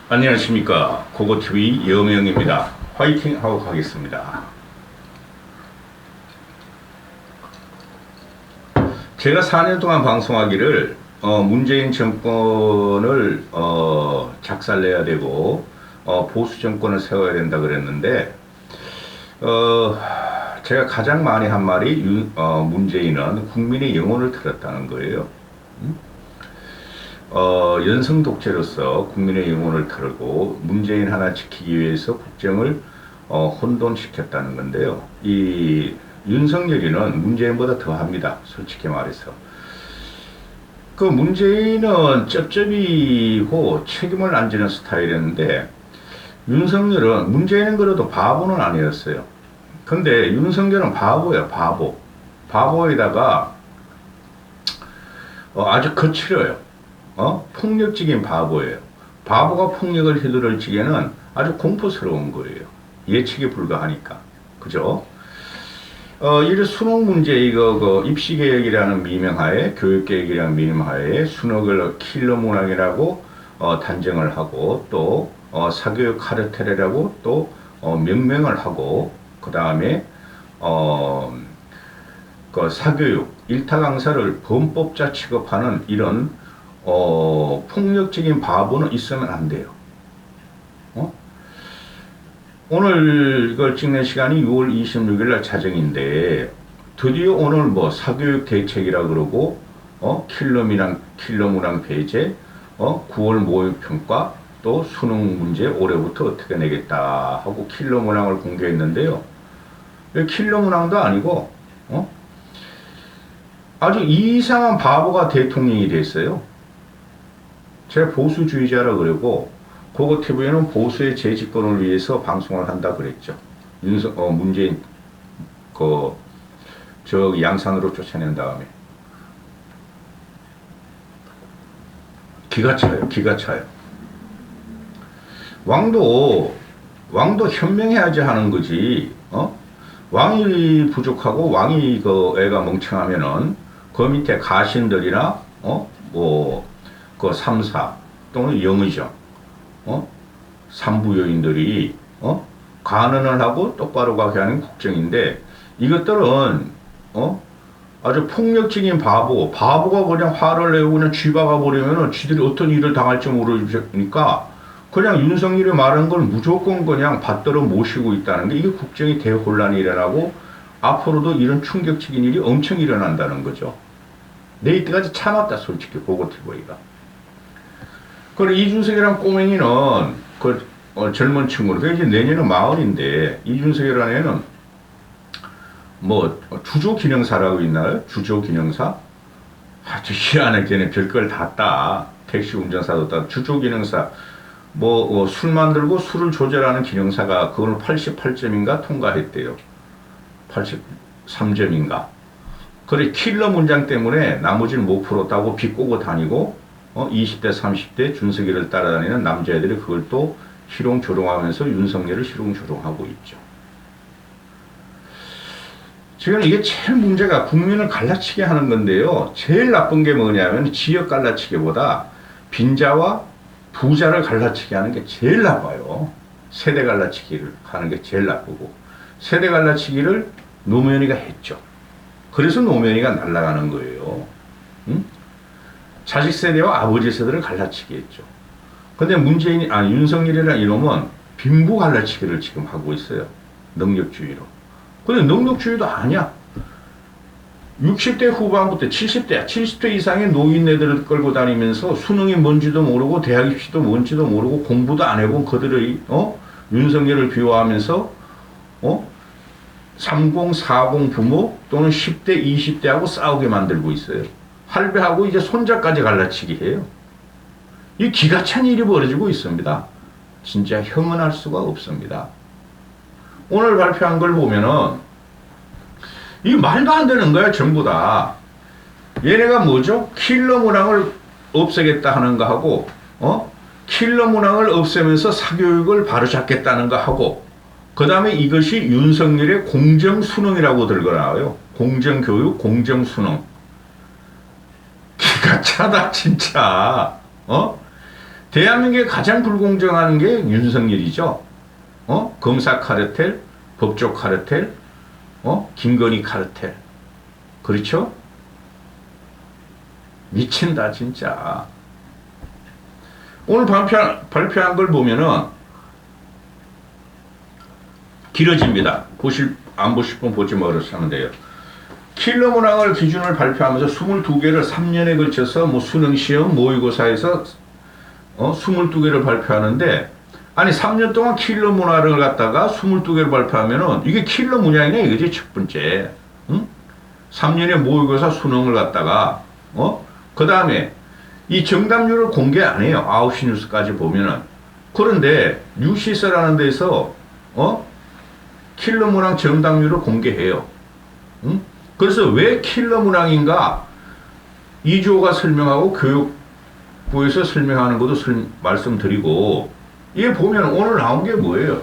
안녕하십니까. 고고TV 여명입니다. 화이팅 하고 가겠습니다. 제가 4년 동안 방송하기를 문재인 정권을 작살내야 되고 보수 정권을 세워야 된다 그랬는데 제가 가장 많이 한 말이 문재인은 국민의 영혼을 틀었다는 거예요. 연성 독재로서 국민의 영혼을 털고 문재인 하나 지키기 위해서 국정을 혼돈시켰다는 건데요. 이 윤석열이는 문재인보다 더합니다. 솔직히 말해서. 그 문재인은 쩝쩝이고 책임을 안 지는 스타일이었는데 윤석열은 문재인은 그래도 바보는 아니었어요. 근데 윤석열은 바보예요. 바보. 바보에다가 아주 거칠어요. 폭력적인 바보예요. 바보가 폭력을 휘두를 적에는 아주 공포스러운 거예요. 예측이 불가하니까. 그죠? 이 수능 문제, 입시개혁이라는 미명하에, 교육개혁이라는 미명하에 수능을 킬러 문항이라고 단정을 하고, 또, 사교육 카르텔이라고 또, 명명을 하고, 그 다음에, 그 사교육, 일타 강사를 범법자 취급하는 이런 폭력적인 바보는 있으면 안 돼요. 오늘 이걸 찍는 시간이 6월 26일 날 자정인데, 드디어 오늘 사교육 대책이라 그러고, 킬러 문항 배제, 9월 모의평가, 또 수능 문제 올해부터 어떻게 내겠다 하고 킬러 문항을 공개했는데요. 킬러 문항도 아니고, 아주 이상한 바보가 대통령이 됐어요. 제가 보수주의자라 그러고 고고TV에는 보수의 재집권을 위해서 방송을 한다 그랬죠. 문재인 양산으로 쫓아낸 다음에 기가 차요. 왕도 현명해야지 하는 거지. 왕이 부족하고 왕이 애가 멍청하면은 그 밑에 가신들이나 삼사 또는 영의정, 산부요인들이 간언을 하고 똑바로 가게 하는 국정인데, 이것들은 아주 폭력적인 바보가 그냥 화를 내고 그냥 쥐박아 버리면은 쥐들이 어떤 일을 당할지 모르니까 그냥 윤석열이 말한 걸 무조건 그냥 받들어 모시고 있다는 게, 이게 국정이 대혼란이 일어나고 앞으로도 이런 충격적인 일이 엄청 일어난다는 거죠. 내 이때까지 참았다, 솔직히 고고TV가. 그리고 이준석이란 꼬맹이는 젊은 친구는, 그 이제 내년은 40인데 이준석이라는 애는 주조 기능사라고 있나요? 주조 기능사? 아주 희한해. 걔는 별걸 다 따. 택시 운전사도 따. 주조 기능사. 술 만들고 술을 조절하는 기능사가 그걸 88점인가 통과했대요. 83점인가. 그래, 킬러 문장 때문에 나머지는 못 풀었다고 비꼬고 다니고, 20대, 30대 준석이를 따라다니는 남자애들이 그걸 또 희롱조롱하면서 윤석열을 희롱조롱하고 있죠. 지금 이게 제일 문제가 국민을 갈라치게 하는 건데요. 제일 나쁜 게 뭐냐면 지역 갈라치기보다 빈자와 부자를 갈라치게 하는 게 제일 나빠요. 세대 갈라치기를 하는 게 제일 나쁘고, 세대 갈라치기를 노무현이가 했죠. 그래서 노무현이가 날아가는 거예요. 응? 자식 세대와 아버지 세대를 갈라치게 했죠. 근데 윤석열이라는 이놈은 빈부 갈라치기를 지금 하고 있어요. 능력주의로. 근데 능력주의도 아니야. 60대 후반부터 70대 이상의 노인네들을 끌고 다니면서 수능이 뭔지도 모르고 대학 입시도 뭔지도 모르고 공부도 안 해본 그들의 윤석열을 비호하면서 30, 40 부모 또는 10대, 20대하고 싸우게 만들고 있어요. 할배하고 이제 손자까지 갈라치기 해요. 이 기가 찬 일이 벌어지고 있습니다. 진짜 형언할 수가 없습니다. 오늘 발표한 걸 보면은 이 말도 안 되는 거야, 전부 다. 얘네가 뭐죠? 킬러 문항을 없애겠다 하는 거 하고, 킬러 문항을 없애면서 사교육을 바로잡겠다는 거 하고, 그 다음에 이것이 윤석열의 공정수능이라고 들고 나와요. 공정교육, 공정수능. 기가 차다, 진짜. 대한민국에 가장 불공정한 게 윤석열이죠. 검사 카르텔, 법조 카르텔, 김건희 카르텔. 그렇죠? 미친다 진짜. 오늘 발표한 걸 보면은 길어집니다. 안 보실 분 보지 말으시면 돼요. 킬러 문항을 기준을 발표하면서 22개를 3년에 걸쳐서 뭐 수능시험 모의고사에서 22개를 발표하는데, 아니 3년 동안 킬러 문항을 갖다가 22개를 발표하면은 이게 킬러 문항이네 이거지. 첫 번째 3년에 모의고사 수능을 갖다가 그 다음에 이 정답률을 공개 안 해요. 9시 뉴스까지 보면은. 그런데 뉴시스라는 데서 킬러 문항 정답률을 공개해요. 그래서 왜 킬러 문항인가 이주호가 설명하고 교육부에서 설명하는 것도 말씀드리고, 이게 보면 오늘 나온 게 뭐예요?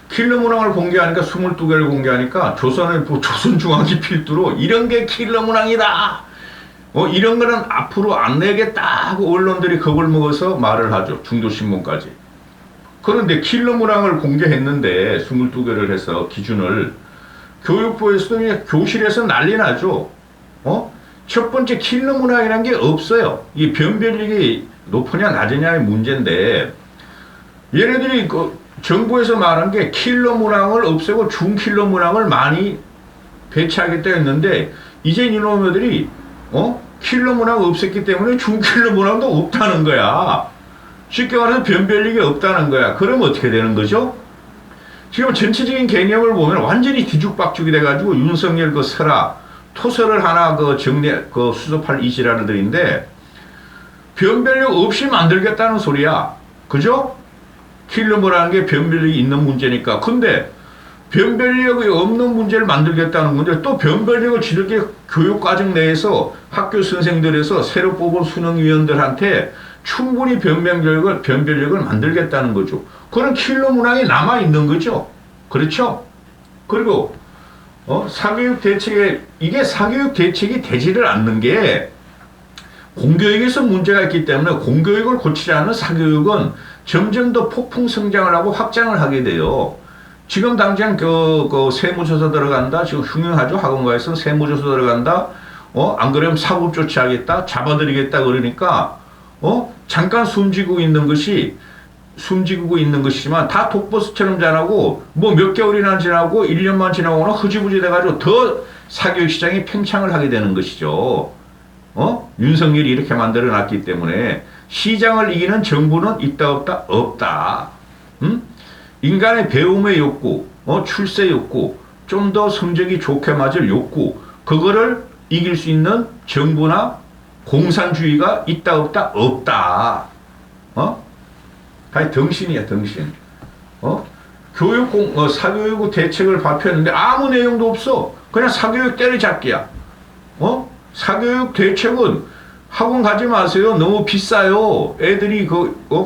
킬러 문항을 공개하니까 22개를 공개하니까 조선중앙지 필두로 이런 게 킬러 문항이다. 이런 거는 앞으로 안 내겠다 하고 언론들이 겁을 먹어서 말을 하죠. 중도신문까지. 그런데 킬러 문항을 공개했는데 22개를 해서 기준을 교육부에서도 그냥 교실에서 난리 나죠. 첫 번째 킬러 문항이라는 게 없어요. 이 변별력이 높으냐 낮으냐의 문제인데, 얘네들이 정부에서 말한 게 킬러 문항을 없애고 중킬러 문항을 많이 배치하겠다 했는데, 이제 이놈들이 킬러 문항 없앴기 때문에 중킬러 문항도 없다는 거야. 쉽게 말해서 변별력이 없다는 거야. 그럼 어떻게 되는 거죠? 지금 전체적인 개념을 보면 완전히 뒤죽박죽이 돼가지고 윤석열 토설을 하나 수습할 이지라들인데, 변별력 없이 만들겠다는 소리야. 그죠? 킬러 문항이라는 게 변별력이 있는 문제니까. 근데 변별력이 없는 문제를 만들겠다는 건데, 또 변별력을 지들게 교육과정 내에서 학교 선생들에서 새로 뽑은 수능위원들한테 충분히 변별력을 만들겠다는 거죠. 그런 킬러 문항이 남아있는 거죠. 그렇죠? 그리고 사교육 대책에, 이게 사교육 대책이 되지를 않는 게 공교육에서 문제가 있기 때문에, 공교육을 고치지 않은 사교육은 점점 더 폭풍 성장을 하고 확장을 하게 돼요. 지금 당장 세무조사 들어간다. 지금 흉흉하죠. 학원가에서 세무조사 들어간다. 안 그러면 사법 조치하겠다. 잡아들이겠다. 그러니까 잠깐 숨지고 있는 것이지만 다 독버스처럼 자라고, 뭐 몇 개월이나 지나고 1년만 지나고는 흐지부지 돼가지고 더 사교육 시장이 팽창을 하게 되는 것이죠. 윤석열이 이렇게 만들어 놨기 때문에 시장을 이기는 정부는 있다 없다? 없다. 인간의 배움의 욕구, 출세 욕구, 좀 더 성적이 좋게 맞을 욕구, 그거를 이길 수 있는 정부나 공산주의가 있다 없다? 없다. 덩신이야, 덩신. 사교육 대책을 발표했는데 아무 내용도 없어. 그냥 사교육 때려잡기야. 사교육 대책은 학원 가지 마세요. 너무 비싸요. 애들이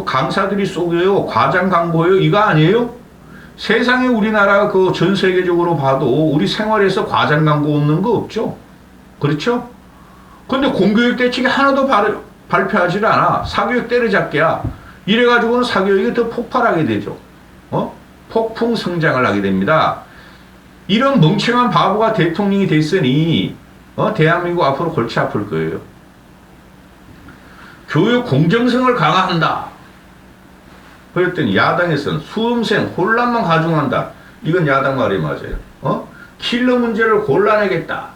강사들이 속여요. 과장 광고요. 이거 아니에요? 세상에 우리나라 전 세계적으로 봐도 우리 생활에서 과장 광고 없는 거 없죠? 그렇죠? 근데 공교육 대책이 하나도 발표하지 않아. 사교육 때려잡기야. 이래가지고는 사교육이 더 폭발하게 되죠. 폭풍 성장을 하게 됩니다. 이런 멍청한 바보가 대통령이 됐으니 대한민국 앞으로 골치 아플 거예요. 교육 공정성을 강화한다. 그랬더니 야당에서는 수험생 혼란만 가중한다. 이건 야당 말이 맞아요. 킬러 문제를 골라내겠다.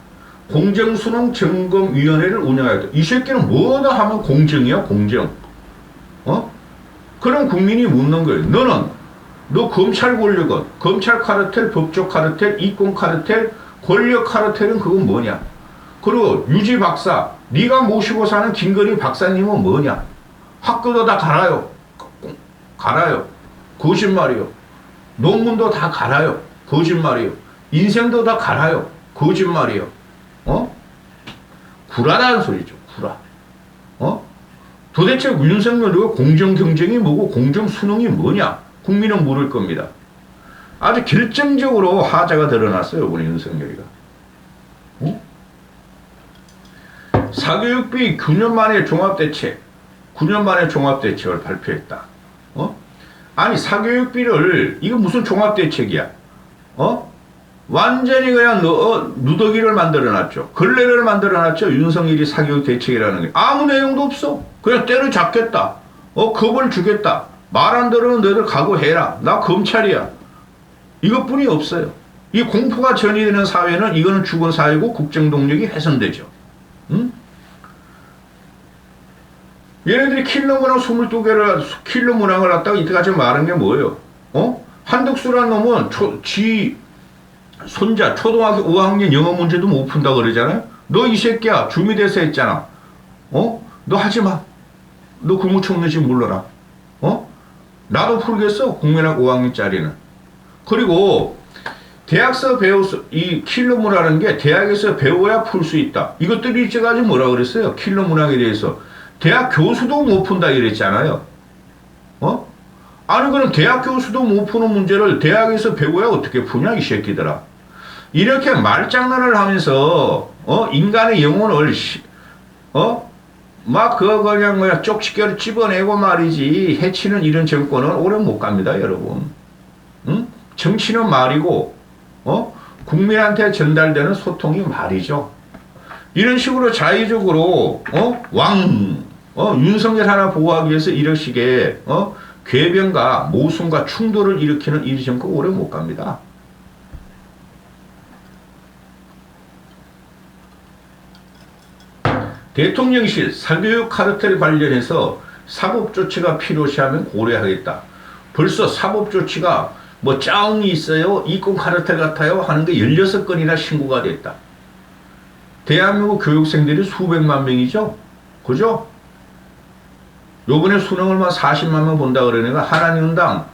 공정수능점검위원회를 운영하겠다. 이 새끼는 뭐다 하면 공정이야, 공정. 그럼 국민이 묻는 거예요. 너 검찰 권력은, 검찰 카르텔, 법조 카르텔, 이권 카르텔, 권력 카르텔은 그건 뭐냐? 그리고 유지 박사, 네가 모시고 사는 김건희 박사님은 뭐냐? 학교도 다 갈아요. 거짓말이요. 논문도 다 갈아요. 거짓말이요. 인생도 다 갈아요. 거짓말이요. 구라라는 소리죠. 구라. 도대체 윤석열이 공정 경쟁이 뭐고 공정 수능이 뭐냐? 국민은 물을 겁니다. 아주 결정적으로 하자가 드러났어요. 이번에 윤석열이가. 사교육비 9년 만에 종합대책. 9년 만에 종합대책을 발표했다. 아니 사교육비를 이거 무슨 종합대책이야? 완전히 그냥 누더기를 만들어놨죠. 걸레를 만들어놨죠. 윤석열이 사교육대책이라는 게 아무 내용도 없어. 그냥 때려잡겠다. 겁을 주겠다. 말 안 들으면 너희들 각오해라. 나 검찰이야. 이것뿐이 없어요. 이 공포가 전이되는 사회는 이거는 죽은 사회고 국정 동력이 훼손되죠. 응? 얘네들이 킬러 문항 22개를 킬러 문항을 갖다가 이때까지 말한 게 뭐예요? 한덕수란 놈은 지 손자 초등학교 5학년 영어 문제도 못 푼다 그러잖아요. 너 이 새끼야 주미대사 했잖아. 너 하지 마. 너 국무총리인지 몰라라. 나도 풀겠어. 국민학 5학년짜리는. 그리고 대학에서 이 킬러 문화라는 게 대학에서 배워야 풀 수 있다. 이것들이 이제까지 뭐라 그랬어요? 킬러 문학에 대해서. 대학 교수도 못 푼다 이랬잖아요. 아니 그럼 대학 교수도 못 푸는 문제를 대학에서 배워야 어떻게 푸냐 이 새끼들아. 이렇게 말장난을 하면서 인간의 영혼을 막 그냥 뭐야 쪽지게를 집어내고 말이지 해치는 이런 정권은 오래 못 갑니다 여러분. 응? 정치는 말이고 국민한테 전달되는 소통이 말이죠. 이런 식으로 자의적으로 윤석열 하나 보호하기 위해서 이런 식의 궤변과 모순과 충돌을 일으키는 이 정권 오래 못 갑니다. 대통령실 사교육 카르텔 관련해서 사법조치가 필요시하면 고려하겠다. 벌써 사법조치가 뭐 짜웅이 있어요. 이권 카르텔 같아요. 하는 게 16건이나 신고가 됐다. 대한민국 교육생들이 수백만 명이죠. 그죠? 요번에 수능을 40만 명 본다 그러니까 하나년당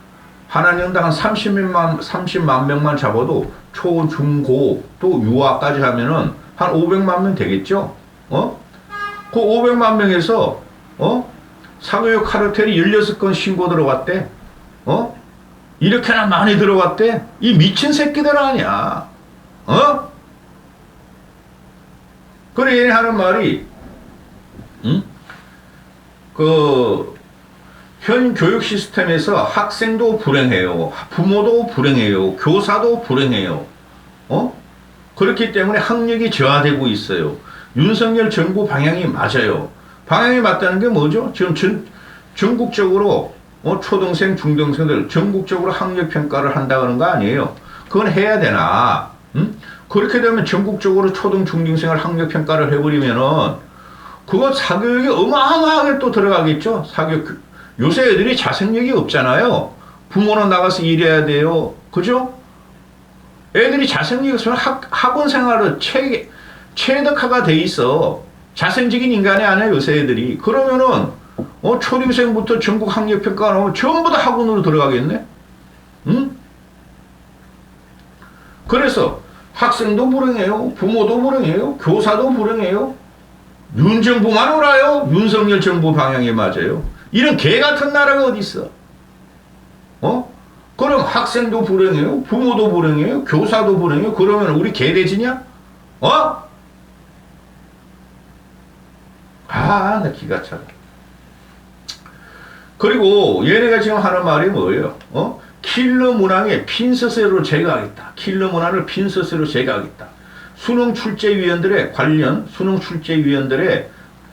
한 30만 명만 잡아도 초, 중, 고 또 유아까지 하면은 한 500만 명 되겠죠? 그 500만 명에서 사교육 카르텔이 16건 신고 들어갔대. 이렇게나 많이 들어갔대. 이 미친 새끼들 아니야. 그래 얘네 하는 말이 현 교육 시스템에서 학생도 불행해요. 부모도 불행해요. 교사도 불행해요. 그렇기 때문에 학력이 저하되고 있어요. 윤석열 정부 방향이 맞아요. 방향이 맞다는 게 뭐죠? 지금 전국적으로 초등생, 중등생들 전국적으로 학력 평가를 한다는 거 아니에요. 그건 해야 되나? 그렇게 되면 전국적으로 초등, 중등생을 학력 평가를 해버리면은 그거 사교육이 어마어마하게 또 들어가겠죠. 사교육 요새 애들이 자생력이 없잖아요. 부모는 나가서 일해야 돼요. 그죠? 애들이 자생력이 없으면 학원 생활을 체득화가 돼 있어. 자생적인 인간이 아니야 요새 애들이. 그러면은 초등생부터 전국 학력 평가 나오면 전부 다 학원으로 들어가겠네. 응? 그래서 학생도 불행해요. 부모도 불행해요. 교사도 불행해요. 윤정부만 오라요. 윤석열 정부 방향이 맞아요. 이런 개 같은 나라가 어디 있어? 그럼 학생도 불행해요. 부모도 불행해요. 교사도 불행해요. 그러면 우리 개돼지냐? 나 기가 차다. 그리고 얘네가 지금 하는 말이 뭐예요? 킬러 문항에 핀서스로 제거하겠다. 킬러 문항을 핀서스로 제거하겠다. 수능 출제위원들의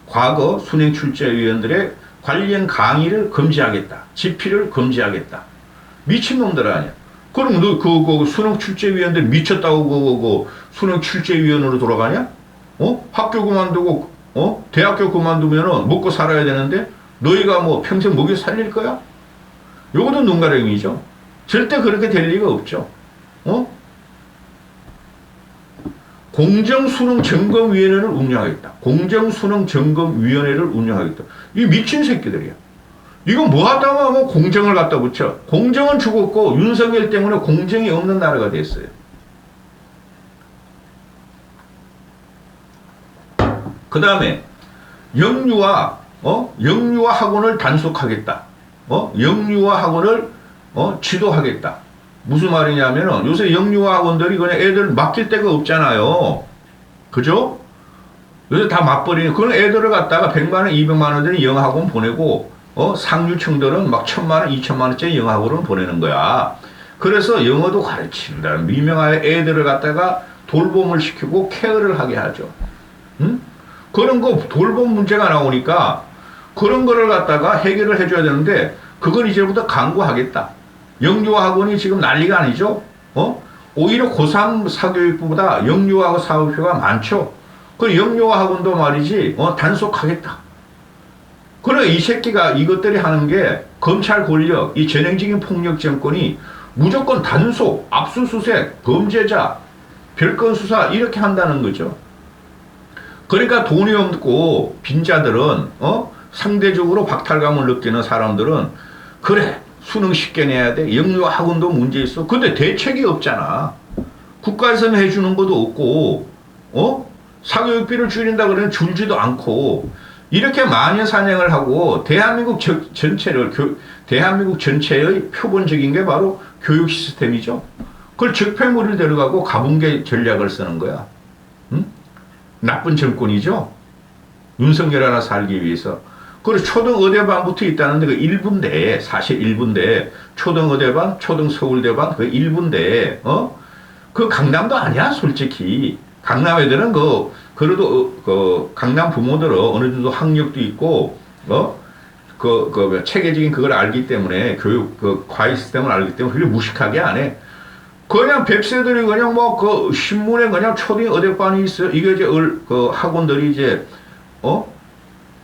과거 수능 출제위원들의 관련 강의를 금지하겠다. 집필을 금지하겠다. 미친놈들 아니야. 그럼 너 그 수능 출제위원들 미쳤다고 수능 출제위원으로 돌아가냐? 학교 그만두고 대학교 그만두면은 먹고 살아야 되는데 너희가 뭐 평생 먹여 살릴 거야? 요것도 눈가림이죠. 절대 그렇게 될 리가 없죠. 공정수능점검위원회를 운영하겠다. 공정수능점검위원회를 운영하겠다. 이 미친 새끼들이야. 이거 뭐 하다가 뭐 공정을 갖다 붙여. 공정은 죽었고 윤석열 때문에 공정이 없는 나라가 됐어요. 그 다음에 영유아 학원을 단속하겠다. 영유아 학원을 지도하겠다. 무슨 말이냐면은 요새 영유아 학원들이 그냥 애들 맡길 데가 없잖아요. 그죠? 요새 다 맞벌이, 그런 애들을 갖다가 100만 원, 200만 원짜리 영어학원 보내고, 상류층들은 막 1000만 원, 2000만 원짜리 영어학원을 보내는 거야. 그래서 영어도 가르친다. 미명하여 애들을 갖다가 돌봄을 시키고 케어를 하게 하죠. 응? 그런 거 돌봄 문제가 나오니까 그런 거를 갖다가 해결을 해줘야 되는데 그건 이제부터 강구하겠다. 영유아학원이 지금 난리가 아니죠. 오히려 고3 사교육부보다 영유아하고 사교육부가 많죠. 그 영유아학원도 말이지 단속하겠다. 그래 이 새끼가 이것들이 하는 게 검찰 권력, 이 전형적인 폭력 정권이 무조건 단속, 압수수색, 범죄자, 별건 수사 이렇게 한다는 거죠. 그러니까 돈이 없고 빈자들은 상대적으로 박탈감을 느끼는 사람들은 그래 수능 쉽게 내야 돼. 영유아학원도 문제 있어. 근데 대책이 없잖아. 국가에서는 해주는 것도 없고 사교육비를 줄인다 그러면 줄지도 않고 이렇게 마녀 사냥을 하고 대한민국 전체의 표본적인 게 바로 교육 시스템이죠. 그걸 적폐물을 데려가고 가붕괴 전략을 쓰는 거야. 응? 나쁜 정권이죠. 윤석열 하나 살기 위해서. 그리고 초등의대반부터 있다는데 그 1분대, 사실 1분대, 초등의대반, 초등서울대반 그 1분대, 그 강남도 아니야, 솔직히. 강남 애들은 그래도 강남 부모들은 어느 정도 학력도 있고, 체계적인 그걸 알기 때문에, 교육, 과외 시스템을 알기 때문에 그게 무식하게 안 해. 그냥 뱁새들이 그냥 신문에 그냥 초등 의대반이 있어. 이게 이제 학원들이 이제,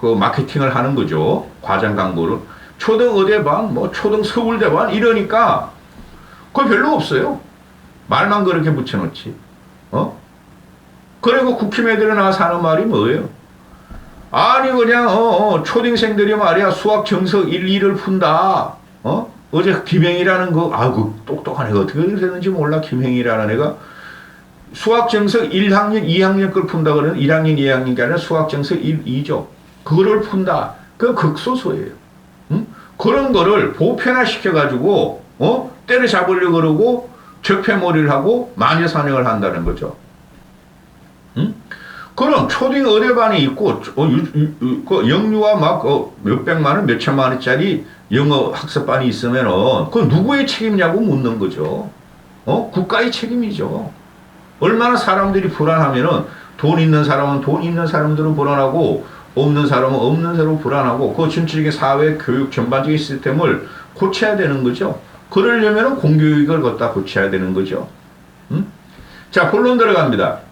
마케팅을 하는 거죠. 과장 광고를. 초등 의대반, 초등 서울대반 이러니까, 그거 별로 없어요. 말만 그렇게 붙여놓지. 그리고 국힘애들이 나와서 하는 말이 뭐예요? 아니, 그냥, 초딩생들이 말이야, 수학 정석 1, 2를 푼다. 어제 김행이라는 그 똑똑한 애가 어떻게 됐는지 몰라, 김행이라는 애가. 수학 정석 1학년, 2학년 걸 푼다 그러면 1학년, 2학년이 아니라 수학 정석 1, 2죠. 그거를 푼다. 그 극소수예요. 응? 그런 거를 보편화 시켜가지고, 때려잡으려고 그러고, 적폐몰이를 하고, 마녀사냥을 한다는 거죠. 응? 그럼 초등 의대반이 있고 영유아 몇백만 원, 몇천만 원짜리 영어 학습반이 있으면은 그 누구의 책임이냐고 묻는 거죠. 국가의 책임이죠. 얼마나 사람들이 불안하면은 돈 있는 사람은 돈 있는 사람들은 불안하고 없는 사람은 없는 대로 불안하고 그 전체적인 사회 교육 전반적인 시스템을 고쳐야 되는 거죠. 그러려면은 공교육을 갖다 고쳐야 되는 거죠. 응? 자, 본론 들어갑니다.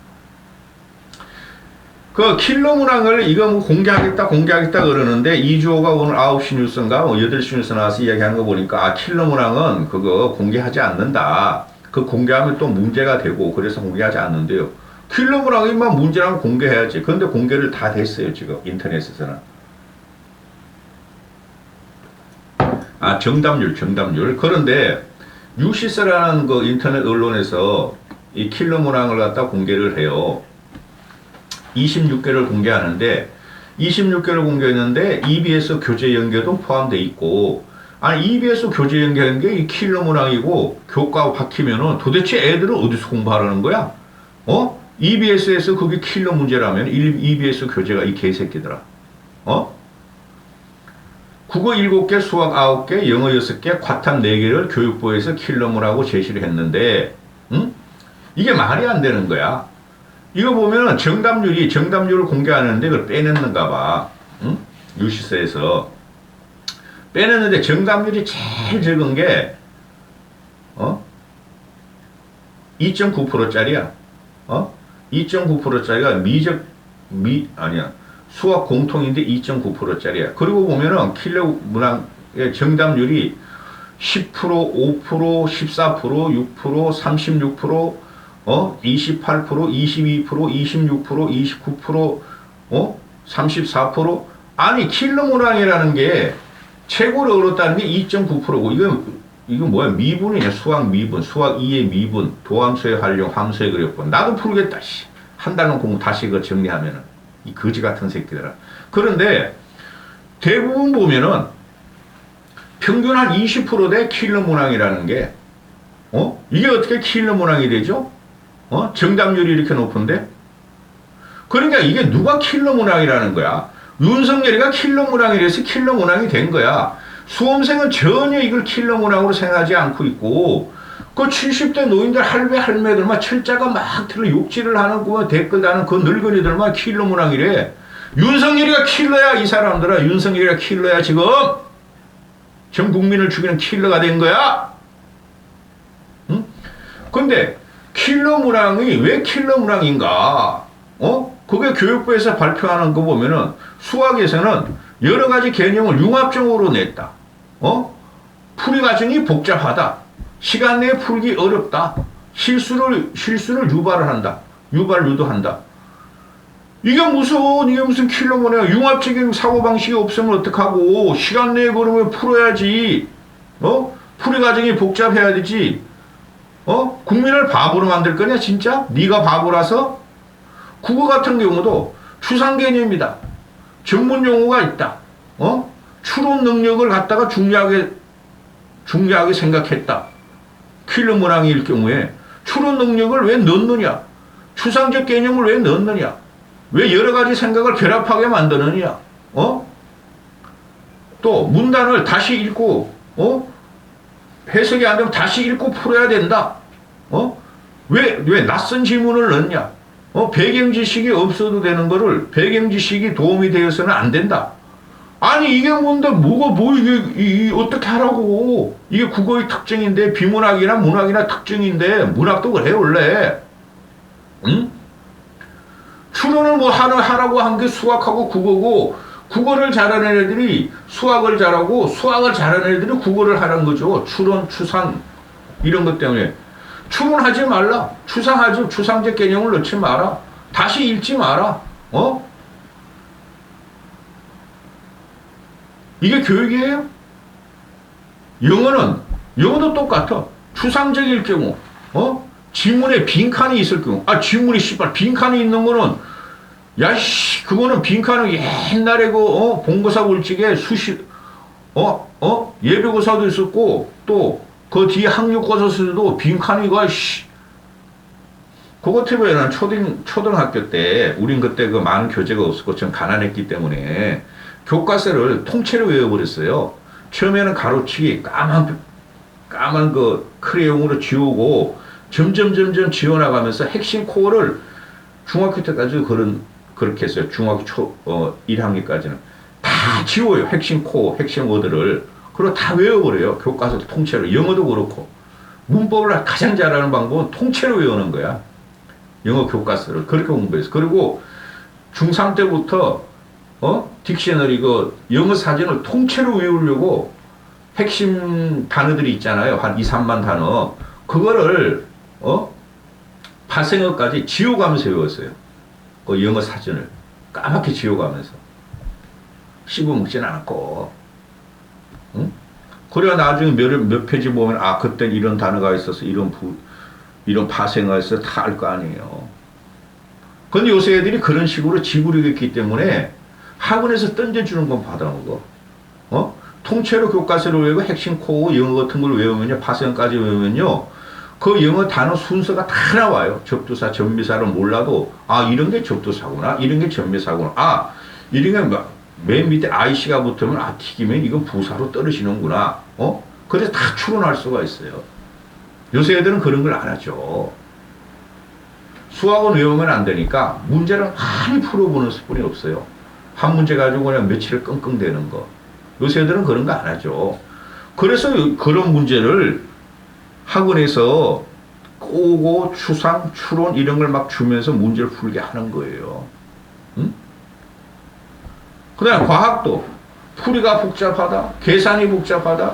그 킬러 문항을 이거 공개하겠다 그러는데 이주호가 오늘 9시 뉴스인가 8시 뉴스 나와서 이야기하는 거 보니까 킬러 문항은 그거 공개하지 않는다. 그 공개하면 또 문제가 되고 그래서 공개하지 않는데요. 킬러 문항이만 문제라면 공개해야지. 그런데 공개를 다 됐어요, 지금 인터넷에서는. 정답률. 그런데 뉴시스라는 그 인터넷 언론에서 이 킬러 문항을 갖다 공개를 해요. 26개를 공개하는데 26개를 공개했는데 EBS 교재 연계도 포함되어 있고 EBS 교재 연계한 게 이 킬러 문항이고 교과가 바뀌면은 도대체 애들은 어디서 공부하라는 거야? EBS에서 그게 킬러 문제라면 EBS 교재가 이 개새끼들아. 국어 7개, 수학 9개, 영어 6개, 과탐 4개를 교육부에서 킬러 문항으로 제시를 했는데 이게 말이 안 되는 거야. 이거 보면은 정답률을 공개하는데 그걸 빼냈는가 봐. 응? 뉴시스에서. 빼냈는데 정답률이 제일 적은 게, 2.9%짜리야. 2.9%짜리가 수학 공통인데 2.9%짜리야. 그리고 보면은 킬러 문항의 정답률이 10%, 5%, 14%, 6%, 36%, 28%, 22%, 26%, 29%, 34%. 아니, 킬러 문항이라는 게 최고로 어렵다는 게 2.9%고, 이건 뭐야? 미분이냐? 수학 미분, 수학 2의 미분, 도함수의 활용, 함수의 그래프분. 나도 풀겠다, 씨. 한 달은 공부 다시 그거 정리하면은. 이 거지 같은 새끼들아. 그런데 대부분 보면은 평균 한 20%대 킬러 문항이라는 게, 이게 어떻게 킬러 문항이 되죠? 정답률이 이렇게 높은데? 그러니까 이게 누가 킬러 문항이라는 거야. 윤석열이가 킬러 문항이라서 킬러 문항이 된 거야. 수험생은 전혀 이걸 킬러 문항으로 생각하지 않고 있고, 그 70대 노인들 할배 할매들만 철자가 막 들어 욕질을 하는 그 댓글 다는 그 늙은이들만 킬러 문항이래. 윤석열이가 킬러야. 이 사람들아, 윤석열이가 킬러야. 지금 전 국민을 죽이는 킬러가 된 거야. 응? 근데 킬러 문항이 왜 킬러 문항인가? 그게 교육부에서 발표하는 거 보면은 수학에서는 여러 가지 개념을 융합적으로 냈다. 풀이 과정이 복잡하다. 시간 내에 풀기 어렵다. 실수를 유발을 한다. 유도한다. 이게 무슨 킬러 문항이야. 융합적인 사고방식이 없으면 어떡하고. 시간 내에 그러면 풀어야지. 풀이 과정이 복잡해야 되지. 국민을 바보로 만들 거냐 진짜? 네가 바보라서? 국어 같은 경우도 추상 개념이다. 전문 용어가 있다. 추론 능력을 갖다가 중요하게 생각했다. 킬러 문항일 경우에 추론 능력을 왜 넣느냐? 추상적 개념을 왜 넣느냐? 왜 여러 가지 생각을 결합하게 만드느냐? 또 문단을 다시 읽고 해석이 안 되면 다시 읽고 풀어야 된다. 왜 낯선 지문을 넣냐? 배경 지식이 없어도 되는 거를 배경 지식이 도움이 되어서는 안 된다. 아니 이게 뭔데 이게 어떻게 하라고. 이게 국어의 특징인데 비문학이나 문학이나 특징인데 문학도 그래 원래. 응? 추론을 하라고 한 게 수학하고 국어고 국어를 잘하는 애들이 수학을 잘하고 수학을 잘하는 애들이 국어를 하는 거죠. 추론, 추상 이런 것 때문에. 추론하지 말라. 추상적 개념을 넣지 마라. 다시 읽지 마라. 이게 교육이에요? 영어도 똑같아. 추상적일 경우, 지문에 빈칸이 있을 경우, 지문이 빈칸이 있는 거는, 그거는 빈칸은 옛날에 본고사 물직에 예비고사도 있었고, 또, 그 뒤에 학력고사서도 빈칸이 그거 때문에 난 초등학교 때, 우린 그때 그 많은 교재가 없었고, 전 가난했기 때문에, 교과서를 통째로 외워버렸어요. 처음에는 가로치기, 까만 그 크레용으로 지우고, 점점 지워나가면서 핵심 코어를 중학교 때까지 그렇게 했어요. 중학교 1학년까지는. 다 지워요. 핵심 코어, 핵심 워드를. 그리고 다 외워버려요. 교과서를 통째로. 영어도 그렇고. 문법을 가장 잘하는 방법은 통째로 외우는 거야. 영어 교과서를. 그렇게 공부했어. 그리고 중3 때부터, 딕셔너리, 영어 사전을 통째로 외우려고 핵심 단어들이 있잖아요. 한 2, 3만 단어. 그거를, 발생어까지 지워가면서 외웠어요. 그 영어 사전을. 까맣게 지워가면서. 씹어먹진 않았고. 응? 그래야 나중에 몇 페이지 보면, 그땐 이런 단어가 있어서, 이런 파생어가 있어서 다 알 거 아니에요. 근데 요새 애들이 그런 식으로 지구력이 있기 때문에 학원에서 던져주는 건 받아먹어. 통째로 교과서를 외우고 핵심 코어 영어 같은 걸 외우면요, 파생어까지 외우면요, 그 영어 단어 순서가 다 나와요. 접두사, 전미사를 몰라도, 이런 게 접두사구나, 이런 게 전미사구나, 이런 게 맨 밑에 IC가 붙으면, 튀기면 이건 부사로 떨어지는구나. 그래서 다 추론할 수가 있어요. 요새 애들은 그런 걸 안 하죠. 수학은 외우면 안 되니까 문제를 많이 풀어보는 수뿐이 없어요. 한 문제 가지고 그냥 며칠을 끙끙대는 거. 요새 애들은 그런 거 안 하죠. 그래서 그런 문제를 학원에서 꼬고 추상, 추론 이런 걸 막 주면서 문제를 풀게 하는 거예요. 응? 그다음 과학도 풀이가 복잡하다, 계산이 복잡하다,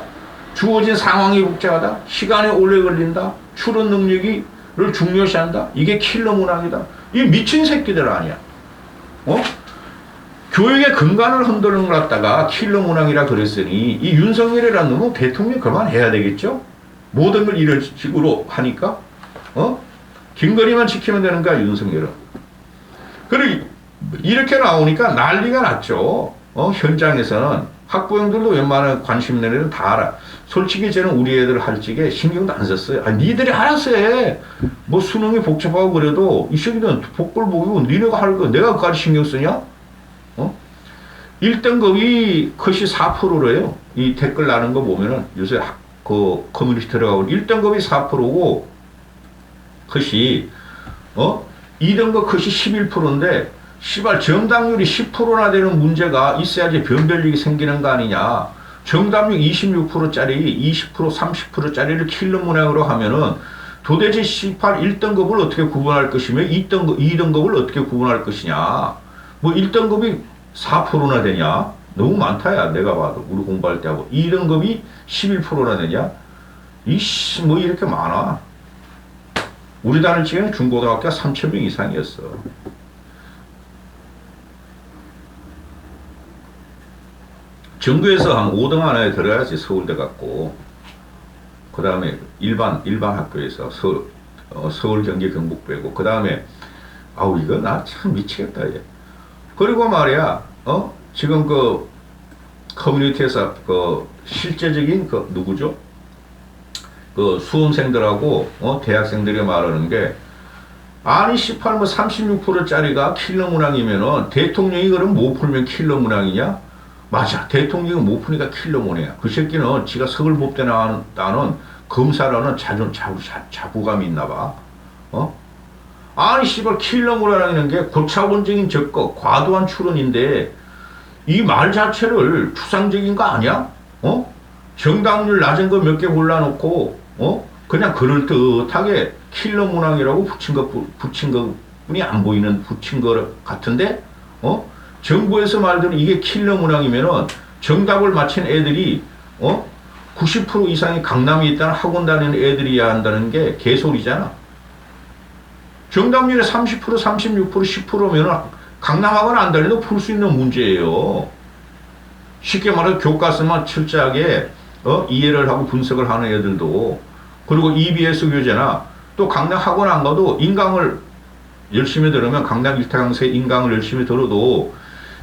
주어진 상황이 복잡하다, 시간이 오래 걸린다, 추론 능력을 중요시한다. 이게 킬러 문항이다. 이 미친 새끼들 아니야. 교육의 근간을 흔드는 걸 갖다가 킬러 문항이라 그랬으니 이 윤석열이라는 놈은 대통령 그만해야 되겠죠? 모든 걸 이런 식으로 하니까 긴거리만 지키면 되는 거야 윤석열은. 그리고 이렇게 나오니까 난리가 났죠. 현장에서는 학부형들도 웬만한 관심 있는 애들은 다 알아. 솔직히 저는 우리 애들 할 적에 신경도 안 썼어요. 아니, 니들이 알아서 해. 뭐 수능이 복잡하고 그래도 이 새끼들은 복불복이고 니네가 할 거 내가 그까지 신경 쓰냐? 어? 1등급이 컷이 4%래요. 이 댓글 나는 거 보면은 요새 그 커뮤니티 들어가고 1등급이 4%고 컷이 2등급 컷이 11%인데 시발 정답률이 10%나 되는 문제가 있어야지 변별력이 생기는 거 아니냐. 정답률 26%짜리 20% 30%짜리를 킬러 문항으로 하면은 도대체 시발 1등급을 어떻게 구분할 것이며 2등급을 어떻게 구분할 것이냐. 뭐 1등급이 4%나 되냐? 너무 많다야. 내가 봐도 우리 공부할 때 하고 2등급이 11%나 되냐? 이씨 뭐 이렇게 많아. 우리 다닐 적에는 중고등학교가 3,000명 이상이었어. 전교에서 한 5등 안에 들어야지 서울대 같고, 그 다음에 일반 학교에서 서울, 경기, 경북 빼고, 그 다음에 아우 이거 나 참 미치겠다 얘. 그리고 말이야, 지금 그 커뮤니티에서 그 실제적인 그 누구죠? 그 수험생들하고 대학생들이 말하는 게 아니 18 뭐 36%짜리가 킬러 문항이면은 대통령이 그럼 못 풀면 킬러 문항이냐? 맞아. 대통령이 못 푸니까 킬러 문항이야. 그 새끼는 지가 서울법대 나는 검사라는 자부감이 있나 봐. 아니 씨발 킬러 문항이라는 게 고차원적인 접근, 과도한 추론인데 이 말 자체를 추상적인 거 아니야? 정답률 낮은 거 몇 개 골라놓고 그냥 그럴듯하게 킬러 문항이라고 붙인 것뿐이 안 보이는 붙인 거 같은데 정부에서 말대로 이게 킬러 문항이면은 정답을 맞힌 애들이 90% 이상이 강남에 있다는 학원 다니는 애들이야 한다는 게 개소리잖아. 정답률이 30%, 36%, 10%면은 강남학원 안 다니도 풀 수 있는 문제예요. 쉽게 말해서 교과서만 철저하게 이해를 하고 분석을 하는 애들도, 그리고 EBS 교재나 또 강남 학원 안 가도 인강을 열심히 들으면, 강남 1타 강사 인강을 열심히 들어도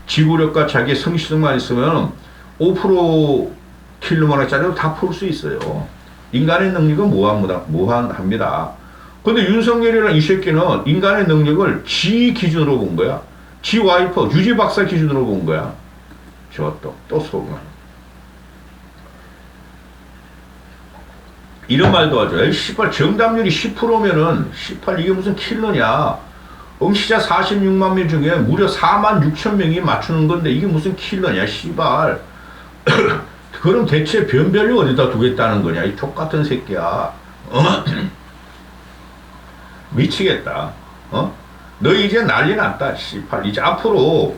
지구력과 자기 성실성만 있으면 5% 킬로만원짜리도 다 풀 수 있어요. 인간의 능력은 무한합니다. 근데 윤석열이라는 이 새끼는 인간의 능력을 지 기준으로 본 거야. 지 와이프 유지 박사 기준으로 본 거야. 또 속은. 이런 말도 하죠. 에이, 씨발, 정답률이 10%면은, 씨발, 이게 무슨 킬러냐. 응시자 46만 명 중에 무려 4만 6천 명이 맞추는 건데, 이게 무슨 킬러냐, 씨발. 그럼 대체 변별력 어디다 두겠다는 거냐, 이 족같은 새끼야. 미치겠다. 너 이제 난리 났다, 씨발. 이제 앞으로,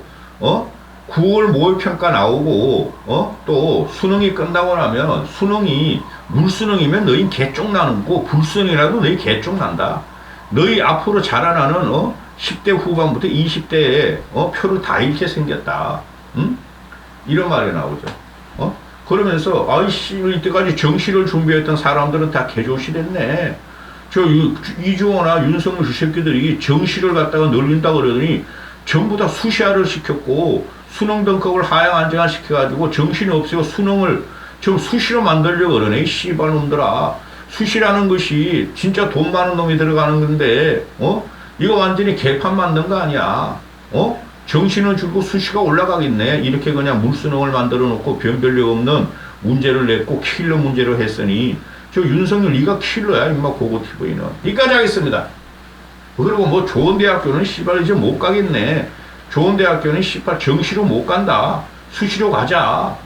9월 모의평가 나오고, 또 수능이 끝나고 나면 수능이 물수능이면 너희 개쪽 나는 거고, 불수능이라도 너희 개쪽 난다. 너희 앞으로 자라나는 10대 후반부터 20대에 표를 다 잃게 생겼다. 응? 이런 말이 나오죠. 그러면서 아이씨 이때까지 정시를 준비했던 사람들은 다 개조시됐네. 저 이주호나 윤석열 그 새끼들이 정시를 갖다가 늘린다 그러더니 전부 다 수시화를 시켰고 수능 등급을 하향 안정화 시켜가지고 정신이 없애고 수능을 좀 수시로 만들려고 그러네. 이 씨발 놈들아. 수시라는 것이 진짜 돈 많은 놈이 들어가는 건데 이거 완전히 개판 만든 거 아니야. 정신을 주고 수시가 올라가겠네. 이렇게 그냥 물수능을 만들어 놓고 변별력 없는 문제를 냈고 킬러 문제로 했으니 저 윤석열 니가 킬러야 임마. 고고 TV는 여기까지 하겠습니다. 그리고 뭐 좋은 대학교는 씨발 이제 못 가겠네. 좋은 대학교는 씨발 정시로 못 간다. 수시로 가자.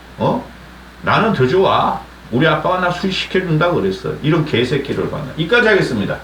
나는 더 좋아. 우리 아빠가 나 수시 시켜준다 그랬어. 이런 개새끼를 봤나. 여기까지 하겠습니다.